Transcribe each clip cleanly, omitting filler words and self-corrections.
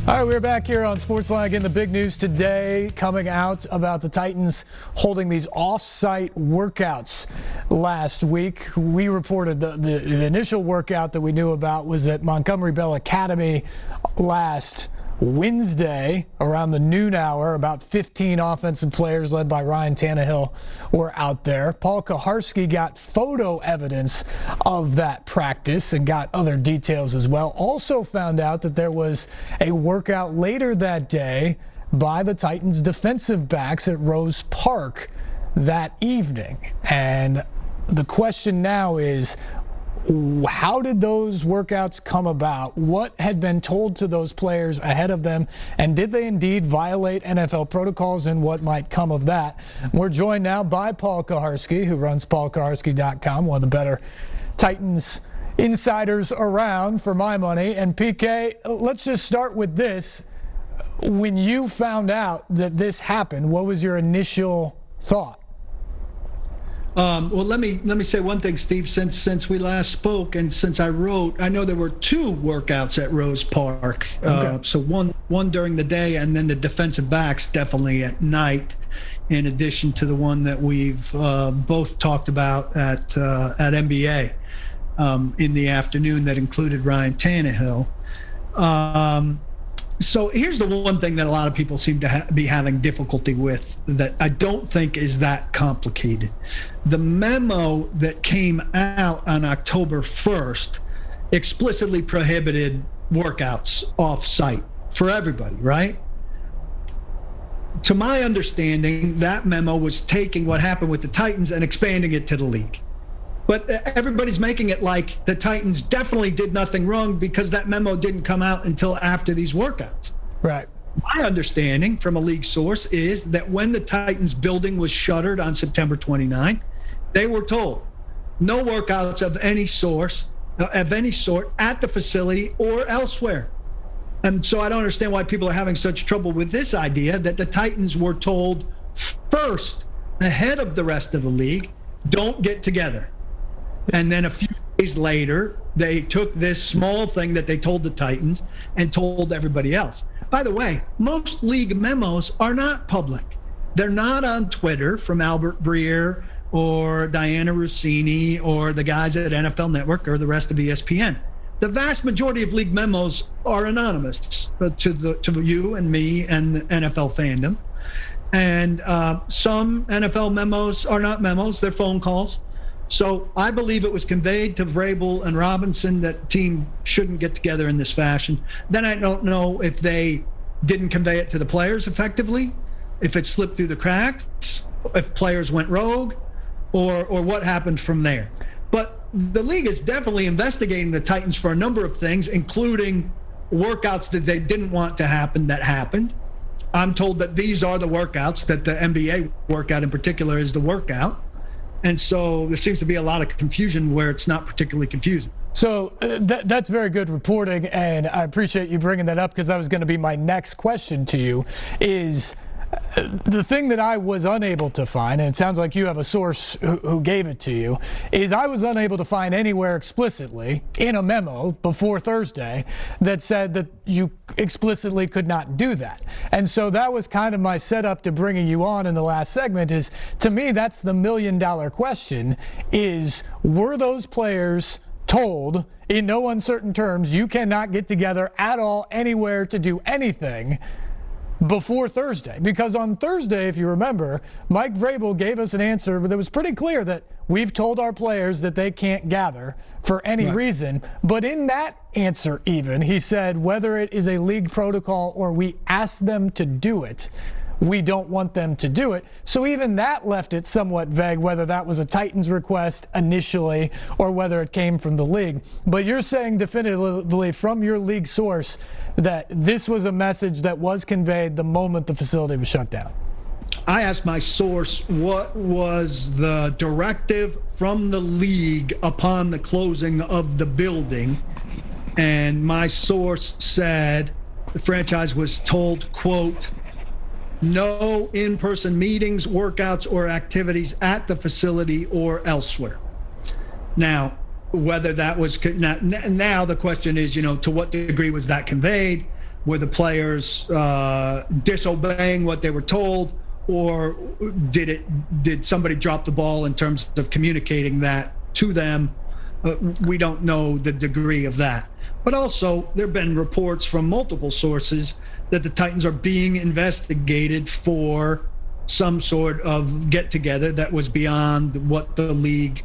All right, we're back here on SportsLine. Again, the big news today coming out about the Titans holding these off-site workouts last week. We reported the initial workout that we knew about was at Montgomery Bell Academy last Wednesday around the noon hour. About 15 offensive players led by Ryan Tannehill were out there. Paul Kuharsky got photo evidence of that practice and got other details as well. Also found out that there was a workout later that day by the Titans defensive backs at Rose Park that evening. And the question now is, how did those workouts come about? What had been told to those players ahead of them? And did they indeed violate NFL protocols, and what might come of that? We're joined now by Paul Kuharsky, who runs paulkuharsky.com, one of the better Titans insiders around for my money. And PK, let's just start with this. When you found out that this happened, what was your initial thought? Well, let me say one thing, Steve. Since we last spoke and since I wrote, I know there were two workouts at Rose Park. Okay. So one during the day, and then the defensive backs definitely at night, in addition to the one that we've both talked about at NBA in the afternoon that included Ryan Tannehill. So here's the one thing that a lot of people seem to be having difficulty with that I don't think is that complicated. The memo that came out on October 1st explicitly prohibited workouts off-site for everybody, right? To my understanding, that memo was taking what happened with the Titans and expanding it to the league. But everybody's making it like the Titans definitely did nothing wrong because that memo didn't come out until after these workouts. Right. My understanding from a league source is that when the Titans building was shuttered on September 29, they were told no workouts of any sort at the facility or elsewhere. And so I don't understand why people are having such trouble with this idea that the Titans were told first, ahead of the rest of the league, don't get together. And then a few days later, they took this small thing that they told the Titans and told everybody else. By the way, most league memos are not public. They're not on Twitter from Albert Breer or Diana Rossini or the guys at NFL Network or the rest of ESPN. The vast majority of league memos are anonymous to you and me and the NFL fandom. And some NFL memos are not memos, they're phone calls. So I believe it was conveyed to Vrabel and Robinson that team shouldn't get together in this fashion. Then I don't know if they didn't convey it to the players effectively, if it slipped through the cracks, if players went rogue, or what happened from there. But the league is definitely investigating the Titans for a number of things, including workouts that they didn't want to happen that happened. I'm told that these are the workouts, that the NBA workout in particular is the workout. And so there seems to be a lot of confusion where it's not particularly confusing. So that's very good reporting, and I appreciate you bringing that up because that was going to be my next question to you, is the thing that I was unable to find, and it sounds like you have a source who gave it to you, is I was unable to find anywhere explicitly in a memo before Thursday that said that you explicitly could not do that. And so that was kind of my setup to bringing you on in the last segment. Is, to me, that's the million-dollar question, is were those players told in no uncertain terms you cannot get together at all anywhere to do anything before Thursday? Because on Thursday, if you remember, Mike Vrabel gave us an answer that was pretty clear that we've told our players that they can't gather for any reason. But in that answer even, he said whether it is a league protocol or we ask them to do it, we don't want them to do it. So even that left it somewhat vague whether that was a Titans request initially or whether it came from the league. But you're saying definitively from your league source that this was a message that was conveyed the moment the facility was shut down. I asked my source what was the directive from the league upon the closing of the building, and my source said the franchise was told, quote, no in-person meetings, workouts, or activities at the facility or elsewhere. Now, whether that was now the question is, to what degree was that conveyed? Were the players disobeying what they were told, or did somebody drop the ball in terms of communicating that to them? We don't know the degree of that. But also, there have been reports from multiple sources that the Titans are being investigated for some sort of get-together that was beyond what the league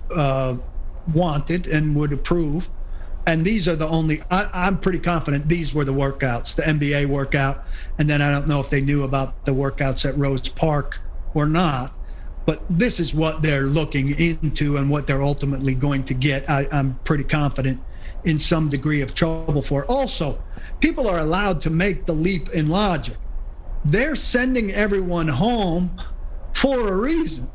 wanted and would approve. And these are the only, I'm pretty confident these were the workouts, the NBA workout. And then I don't know if they knew about the workouts at Rose Park or not. But this is what they're looking into and what they're ultimately going to get. I'm pretty confident in some degree of trouble for. Also, people are allowed to make the leap in logic. They're sending everyone home for a reason.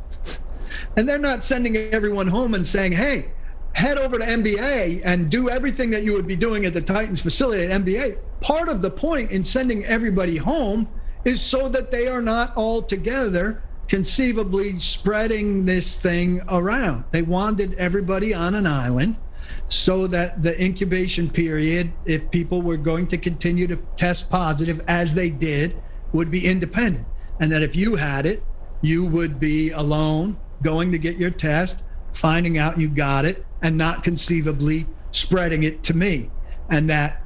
And they're not sending everyone home and saying, hey, head over to NBA and do everything that you would be doing at the Titans facility at NBA. Part of the point in sending everybody home is so that they are not all together, conceivably spreading this thing around. They wanted everybody on an island so that the incubation period, if people were going to continue to test positive as they did, would be independent. And that if you had it, you would be alone, going to get your test, finding out you got it, and not conceivably spreading it to me. And that,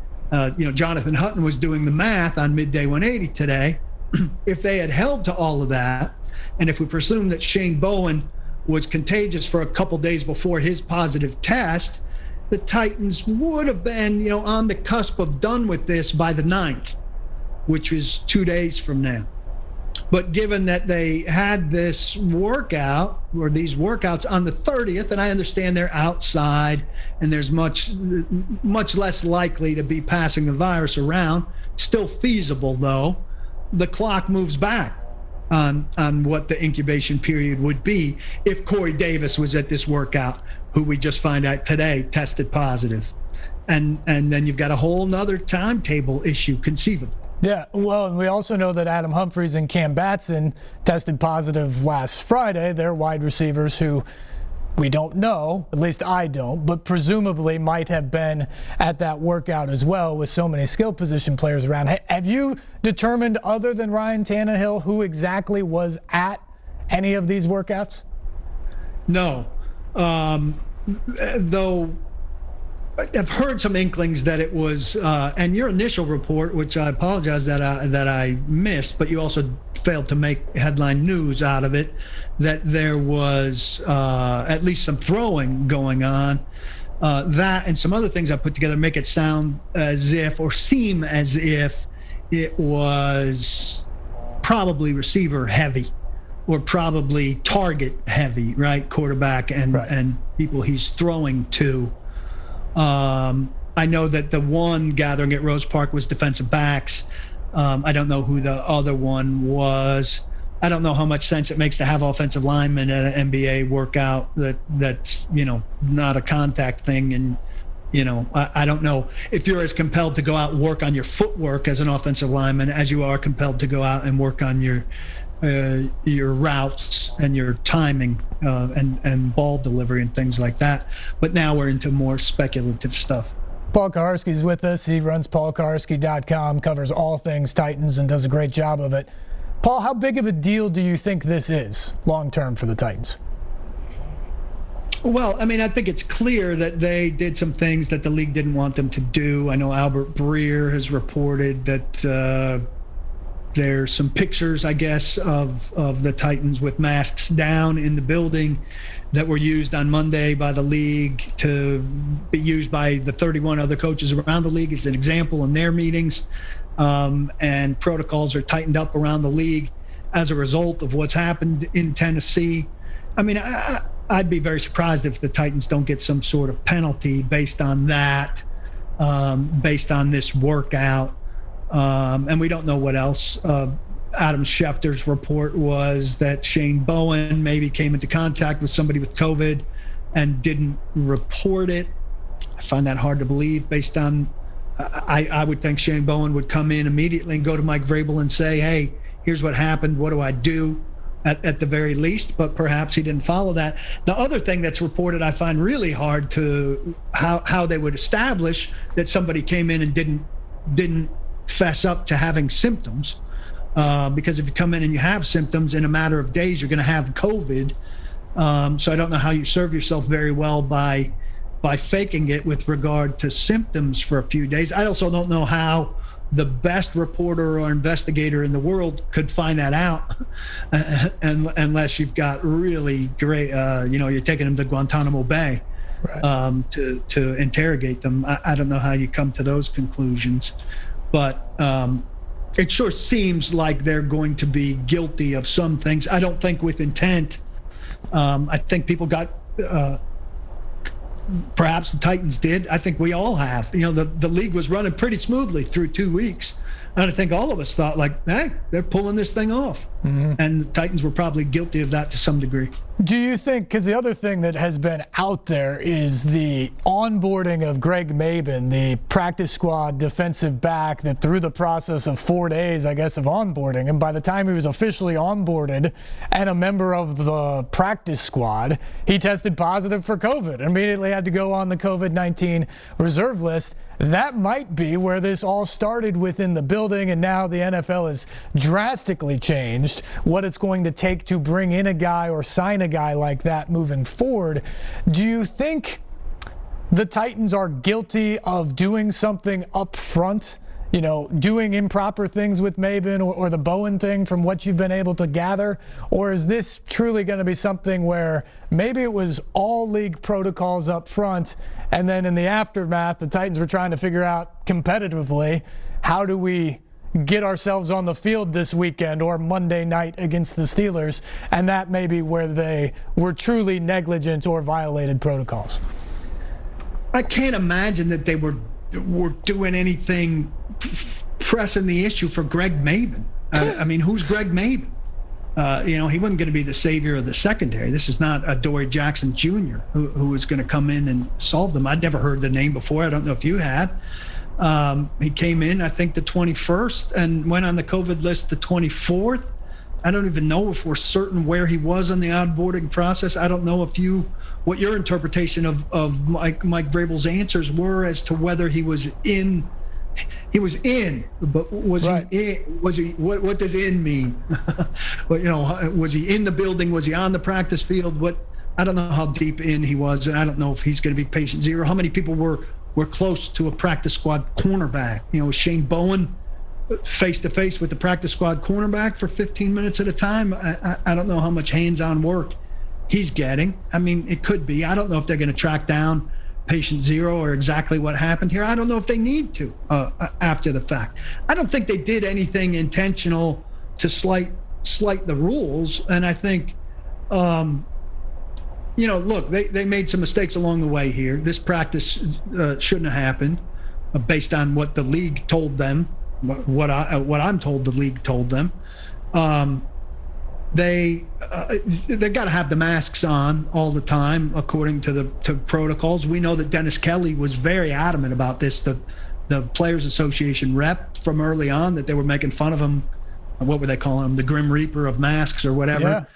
Jonathan Hutton was doing the math on Midday 180 today. If they had held to all of that, and if we presume that Shane Bowen was contagious for a couple days before his positive test, the Titans would have been, on the cusp of done with this by the 9th, which is 2 days from now. But given that they had this workout or these workouts on the 30th, and I understand they're outside and there's much less likely to be passing the virus around, still feasible though, the clock moves back on what the incubation period would be if Corey Davis was at this workout, who we just find out today tested positive. And then you've got a whole nother timetable issue conceivably. Yeah, well, and we also know that Adam Humphries and Cam Batson tested positive last Friday. They're wide receivers who we don't know, at least I don't, but presumably might have been at that workout as well with so many skill position players around. Have you determined, other than Ryan Tannehill, who exactly was at any of these workouts? No. Though I've heard some inklings that it was, and your initial report, which I apologize that I missed, but you also failed to make headline news out of it, that there was at least some throwing going on. That and some other things I put together make it sound as if, or seem as if, it was probably receiver heavy, or probably target heavy, right? Quarterback and people he's throwing to. I know that the one gathering at Rose Park was defensive backs. I don't know who the other one was. I don't know how much sense it makes to have offensive linemen at an NBA workout that's not a contact thing. And, I don't know if you're as compelled to go out and work on your footwork as an offensive lineman as you are compelled to go out and work on your routes and your timing and ball delivery and things like that. But now we're into more speculative stuff. Paul Kuharsky is with us. He runs paulkuharsky.com, covers all things Titans, and does a great job of it. Paul, how big of a deal do you think this is long-term for the Titans? Well, I think it's clear that they did some things that the league didn't want them to do. I know Albert Breer has reported that there's some pictures, I guess, of the Titans with masks down in the building that were used on Monday by the league to be used by the 31 other coaches around the league as an example in their meetings. And protocols are tightened up around the league as a result of what's happened in Tennessee. I'd be very surprised if the Titans don't get some sort of penalty based on that, based on this workout. And we don't know what else. Adam Schefter's report was that Shane Bowen maybe came into contact with somebody with COVID and didn't report it. I find that hard to believe based on, I would think Shane Bowen would come in immediately and go to Mike Vrabel and say, hey, here's what happened. What do I do at the very least? But perhaps he didn't follow that. The other thing that's reported I find really hard to how they would establish that somebody came in and didn't fess up to having symptoms, because if you come in and you have symptoms in a matter of days, you're going to have COVID. So I don't know how you serve yourself very well by faking it with regard to symptoms for a few days. I also don't know how the best reporter or investigator in the world could find that out, unless you've got really great, you're taking them to Guantanamo Bay, right, to interrogate them. I don't know how you come to those conclusions, but it sure seems like they're going to be guilty of some things. I don't think with intent. I think people got, perhaps the Titans did. I think we all have. The league was running pretty smoothly through 2 weeks. And I think all of us thought, like, hey, they're pulling this thing off. Mm-hmm. And the Titans were probably guilty of that to some degree. Do you think, because the other thing that has been out there is the onboarding of Greg Maben, the practice squad defensive back that through the process of 4 days, I guess, of onboarding, and by the time he was officially onboarded and a member of the practice squad, he tested positive for COVID, immediately had to go on the COVID-19 reserve list. That might be where this all started within the building, and now the NFL has drastically changed what it's going to take to bring in a guy or sign a guy like that moving forward. Do you think the Titans are guilty of doing something up front, doing improper things with Maben or the Bowen thing from what you've been able to gather? Or is this truly going to be something where maybe it was all league protocols up front, and then in the aftermath, the Titans were trying to figure out competitively, how do we get ourselves on the field this weekend or Monday night against the Steelers, and that may be where they were truly negligent or violated protocols? I can't imagine that they were doing anything pressing the issue for Greg Maben. I mean, who's Greg Maben? He wasn't going to be the savior of the secondary. This is not a Dory Jackson Jr. who was going to come in and solve them. I'd never heard the name before. I don't know if you had. He came in, I think, the 21st and went on the COVID list the 24th. I don't even know if we're certain where he was on the onboarding process. I don't know what your interpretation of Mike Vrabel's answers were as to whether he was in. He was in, but was right. He in? Was he? What does in mean? Was he in the building? Was he on the practice field? I don't know how deep in he was, and I don't know if he's going to be patient zero. How many people were close to a practice squad cornerback? Shane Bowen face to face with the practice squad cornerback for 15 minutes at a time. I don't know how much hands-on work he's getting. I mean, it could be. I don't know if they're going to track down patient zero or exactly what happened here. I don't know if they need to after the fact. I don't think they did anything intentional to slight the rules. And I think, look, they made some mistakes along the way here. This practice shouldn't have happened based on what the league told them, what I'm told the league told them. They got to have the masks on all the time according to protocols. We know that Dennis Kelly was very adamant about this. The Players Association rep from early on, that they were making fun of him. What were they calling him? The Grim Reaper of masks or whatever.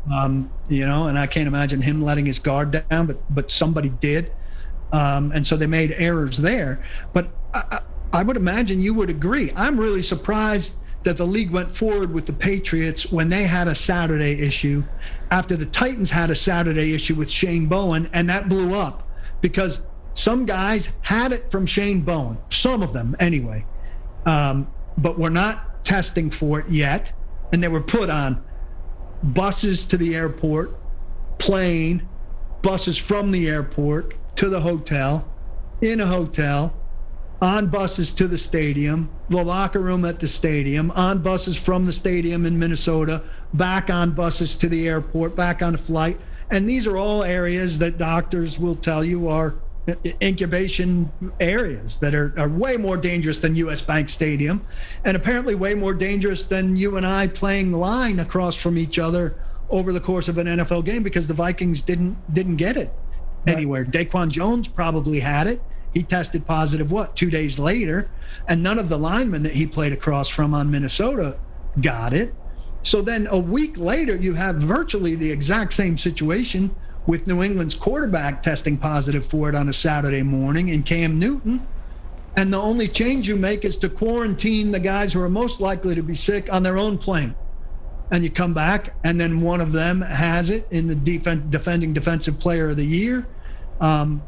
Yeah. And I can't imagine him letting his guard down, but somebody did. And so they made errors there. But I would imagine you would agree. I'm really surprised that the league went forward with the Patriots when they had a Saturday issue, after the Titans had a Saturday issue with Shane Bowen, and that blew up because some guys had it from Shane Bowen, some of them anyway, but were not testing for it yet, and they were put on buses to the airport, plane, buses from the airport to the hotel, in a hotel, on buses to the stadium, the locker room at the stadium, on buses from the stadium in Minnesota, back on buses to the airport, back on a flight. And these are all areas that doctors will tell you are incubation areas that are way more dangerous than US Bank Stadium, and apparently way more dangerous than you and I playing line across from each other over the course of an NFL game, because the Vikings didn't get it anywhere. Daquan Jones probably had it. He tested positive, 2 days later, and none of the linemen that he played across from on Minnesota got it. So then a week later, you have virtually the exact same situation with New England's quarterback testing positive for it on a Saturday morning, and Cam Newton. And the only change you make is to quarantine the guys who are most likely to be sick on their own plane. And you come back, and then one of them has it in the defending defensive player of the year. And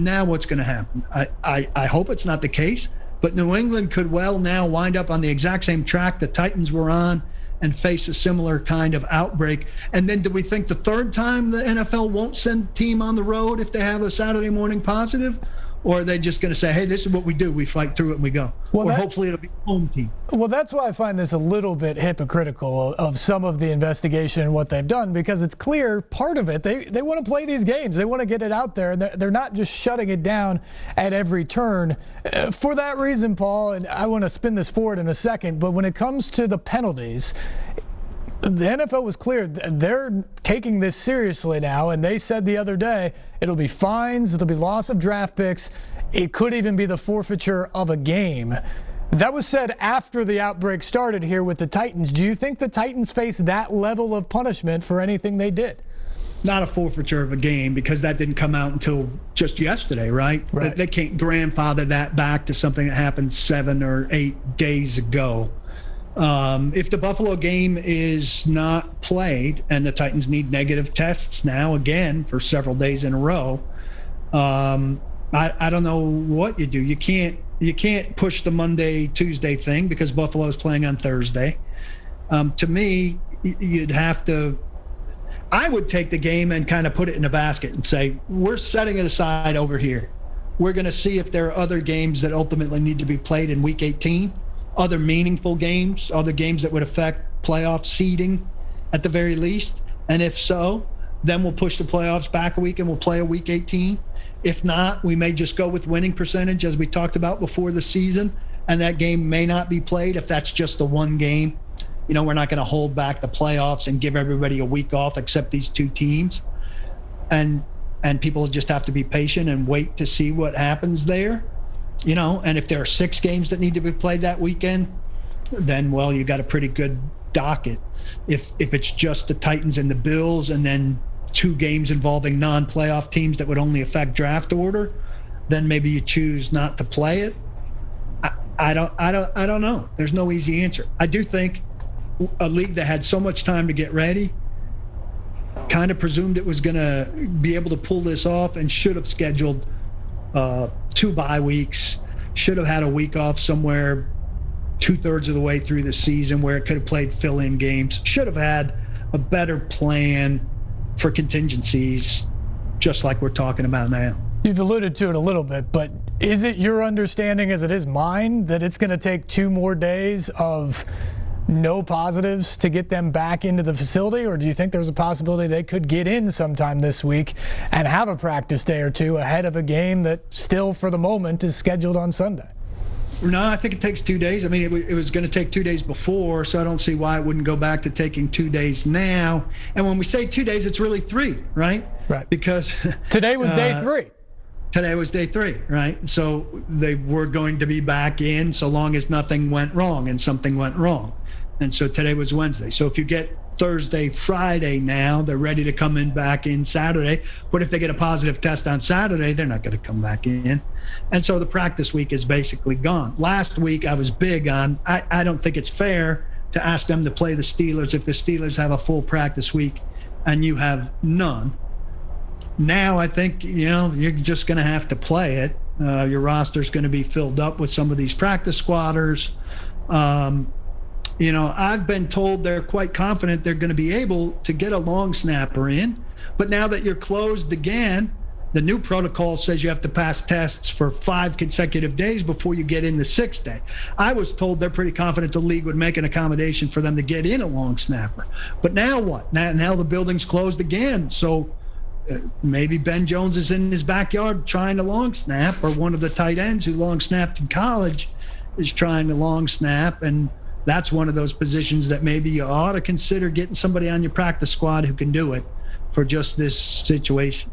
now what's going to happen? I hope it's not the case, but New England could well now wind up on the exact same track the Titans were on and face a similar kind of outbreak. And then do we think the third time the NFL won't send a team on the road if they have a Saturday morning positive? Or are they just going to say, hey, this is what we do. We fight through it and we go. Or hopefully it'll be a home team. Well, that's why I find this a little bit hypocritical of some of the investigation and what they've done, because it's clear part of it, they want to play these games. They want to get it out there. And they're not just shutting it down at every turn. For that reason, Paul, and I want to spin this forward in a second, but when it comes to the penalties, the NFL was clear. They're taking this seriously now, and they said the other day it'll be fines, it'll be loss of draft picks, it could even be the forfeiture of a game. That was said after the outbreak started here with the Titans. Do you think the Titans face that level of punishment for anything they did? Not a forfeiture of a game, because that didn't come out until just yesterday, right? They can't grandfather that back to something that happened 7 or 8 days ago. If the Buffalo game is not played and the Titans need negative tests now again for several days in a row, I don't know what you do. You can't push the Monday, Tuesday thing because Buffalo's playing on Thursday. To me, you'd have to. I would take the game and kind of put it in a basket and say, we're setting it aside over here. We're going to see if there are other games that ultimately need to be played in Week 18. Other meaningful games, other games that would affect playoff seeding at the very least. And if so, then we'll push the playoffs back a week and we'll play a Week 18. If not, we may just go with winning percentage as we talked about before the season, and that game may not be played if that's just the one game. You know, we're not going to hold back the playoffs and give everybody a week off except these two teams. And people just have to be patient and wait to see what happens there. You know, and if there are 6 games that need to be played that weekend, then, well, you got a pretty good docket. If it's just the Titans and the Bills and then 2 games involving non-playoff teams that would only affect draft order, then maybe you choose not to play it. I don't know. There's no easy answer. I do think a league that had so much time to get ready kind of presumed it was going to be able to pull this off and should have scheduled 2 bye weeks, should have had a week off somewhere 2/3 of the way through the season where it could have played fill-in games, should have had a better plan for contingencies, just like we're talking about now. You've alluded to it a little bit, but is it your understanding, as it is mine, that it's going to take 2 more days of no positives to get them back into the facility, or do you think there's a possibility they could get in sometime this week and have a practice day or 2 ahead of a game that still, for the moment, is scheduled on Sunday? No, I think it takes 2 days. I mean, it was going to take 2 days before, so I don't see why it wouldn't go back to taking 2 days now. And when we say 2 days, it's really 3, right? Right. Because today was day 3. Today was day 3, right? So they were going to be back in so long as nothing went wrong, and something went wrong. And so today was Wednesday. So if you get Thursday, Friday now, they're ready to come in back in Saturday. But if they get a positive test on Saturday, they're not going to come back in. And so the practice week is basically gone. Last week, I was big on, I don't think it's fair to ask them to play the Steelers if the Steelers have a full practice week and you have none. Now I think, you know, you're just going to have to play it. Your roster's going to be filled up with some of these practice squatters. You know, I've been told they're quite confident they're going to be able to get a long snapper in. But now that you're closed again, the new protocol says you have to pass tests for 5 consecutive days before you get in the 6th day. I was told they're pretty confident the league would make an accommodation for them to get in a long snapper. But now what? Now the building's closed again. So maybe Ben Jones is in his backyard trying to long snap, or one of the tight ends who long snapped in college is trying to long snap. And that's one of those positions that maybe you ought to consider getting somebody on your practice squad who can do it for just this situation.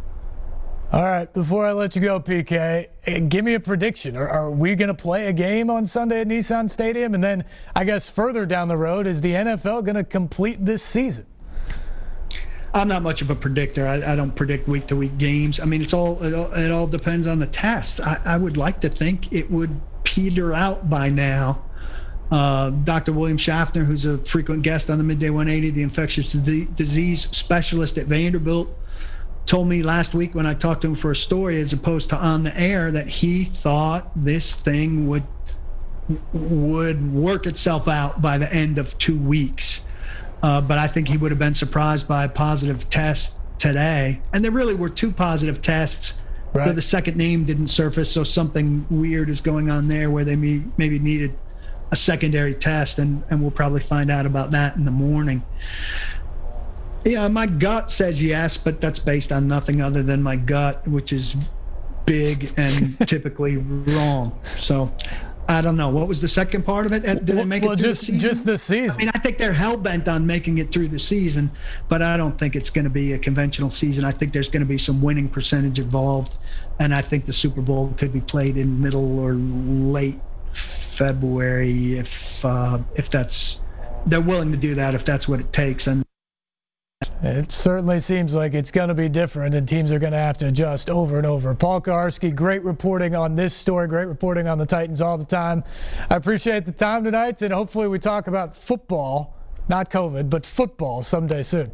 All right, before I let you go, PK, give me a prediction. Are we going to play a game on Sunday at Nissan Stadium? And then I guess further down the road, is the NFL going to complete this season? I'm not much of a predictor. I don't predict week-to-week games. I mean, it all depends on the test. I would like to think it would peter out by now. Dr. William Schaffner, who's a frequent guest on the Midday 180, the infectious disease specialist at Vanderbilt, told me last week when I talked to him for a story as opposed to on the air that he thought this thing would work itself out by the end of 2 weeks. But I think he would have been surprised by a positive test today. And there really were 2 positive tests. Right. But the second name didn't surface, so something weird is going on there where they maybe needed a secondary test, and we'll probably find out about that in the morning. Yeah, my gut says yes, but that's based on nothing other than my gut, which is big and typically wrong. So I don't know. What was the second part of it? Did they make it through the season? Just the season. I mean, I think they're hell-bent on making it through the season, but I don't think it's going to be a conventional season. I think there's going to be some winning percentage involved, and I think the Super Bowl could be played in middle or late February if that's, they're willing to do that if that's what it takes. And it certainly seems like it's going to be different, and teams are going to have to adjust over and over. Paul Kuharsky, great reporting on this story, great reporting on the Titans all the time. I appreciate the time tonight, and hopefully we talk about football, not COVID, but football someday soon.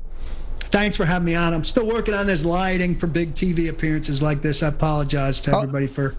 Thanks for having me on. I'm still working on this lighting for big TV appearances like this. I apologize to everybody for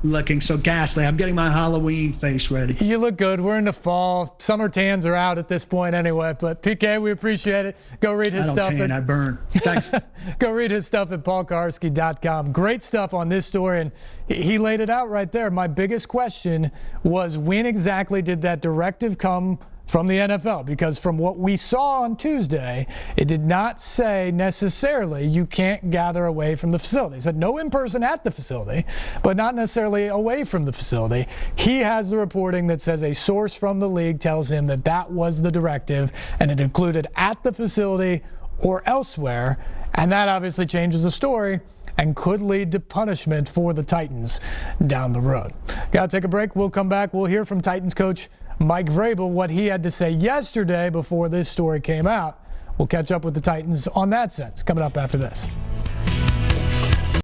looking so ghastly. I'm getting my Halloween face ready. You look good. We're in the fall. Summer tans are out at this point anyway. But PK, we appreciate it. Go read his stuff. I burn. Thanks. Go read his stuff at paulkuharsky.com. Great stuff on this story, and he laid it out right there. My biggest question was, when exactly did that directive come from the NFL? Because from what we saw on Tuesday, it did not say necessarily you can't gather away from the facility. It said no in person at the facility, but not necessarily away from the facility. He has the reporting that says a source from the league tells him that that was the directive, and it included at the facility or elsewhere, and that obviously changes the story and could lead to punishment for the Titans down the road. Got to take a break. We'll come back. We'll hear from Titans coach Mike Vrabel, what he had to say yesterday before this story came out. We'll catch up with the Titans on that sense coming up after this.